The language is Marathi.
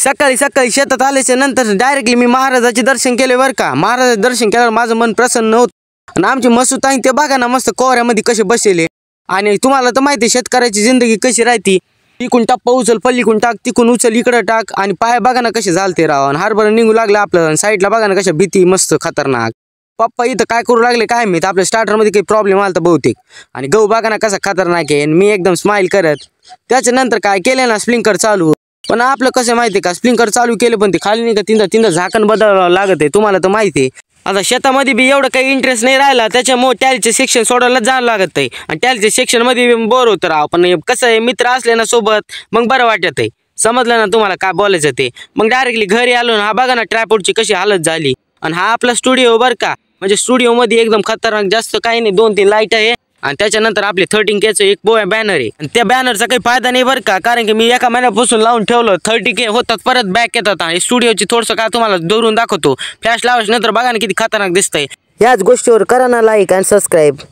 सकाळी सकाळी शेतात आल्याच्या नंतर डायरेक्टली मी महाराजाचे दर्शन केले बरं का। महाराजाचे दर्शन केल्यावर माझं मन प्रसन्न होतं। आणि आमची मसूताई ते बघा ना मस्त कोऱ्यामध्ये कसे बसले। आणि तुम्हाला तर माहिती शेतकऱ्याची जिंदगी कशी राहती, इकून टप्पा उचल पल्लीकून टाक, तिकून उचल इकडं टाक, आणि पाय बघा ना कसे झालते राव। आणि हरभरा निघू लागलं आपलं, साईडला बघा ना कशा भीती मस्त खतरनाक। पप्पा इथं काय करू लागले काय माहित, आपल्या स्टार्टरमध्ये काही प्रॉब्लेम आला तर बहुतेक। आणि गहू बघा ना कसा खतरनाक आहे। मी एकदम स्माइल करत त्याच्यानंतर काय केलं ना स्प्रिंकर चालू। पण आपलं कसं माहिती का, स्प्रिंकर चालू केलं पण ते खाली नाही का तिथं झाकण बदलावं लागत आहे, तुम्हाला तर माहिती आहे। आता शेतामध्ये बी एवढं काही इंटरेस्ट नाही राहिला, त्याच्यामुळे टॅलचे सेक्शन सोडायला जावं लागत आहे। आणि टॅलचे सेक्शन मध्ये बोर होतं राव। पण कसं आहे मित्र असले ना सोबत मग बरं वाटत आहे। समजलं ना तुम्हाला काय बोलायचं ते। मग डायरेक्टली घरी आलो ना, हा बघा ना ट्रायपॉडची कशी हालत झाली। आणि हा आपला स्टुडिओ बरं का, म्हणजे स्टुडिओ मध्ये एकदम खतरनाक, जास्त काही नाही, 2-3 लाईट आहे आणि त्याच्यानंतर आपले 13K एक बॅनर आहे। आणि त्या बॅनरचा काही फायदा नाही बरं का, कारण की मी एका महिन्यापासून लावून ठेवलं, 30K होतात परत बॅक येतात। आणि स्टुडिओची थोडंसं काय तुम्हाला धरून दाखवतो, फ्लॅश लावायच्या नंतर बघा ना किती खतरनाक दिसतंय। याच गोष्टीवर करा ना लाईक आणि सबस्क्राईब।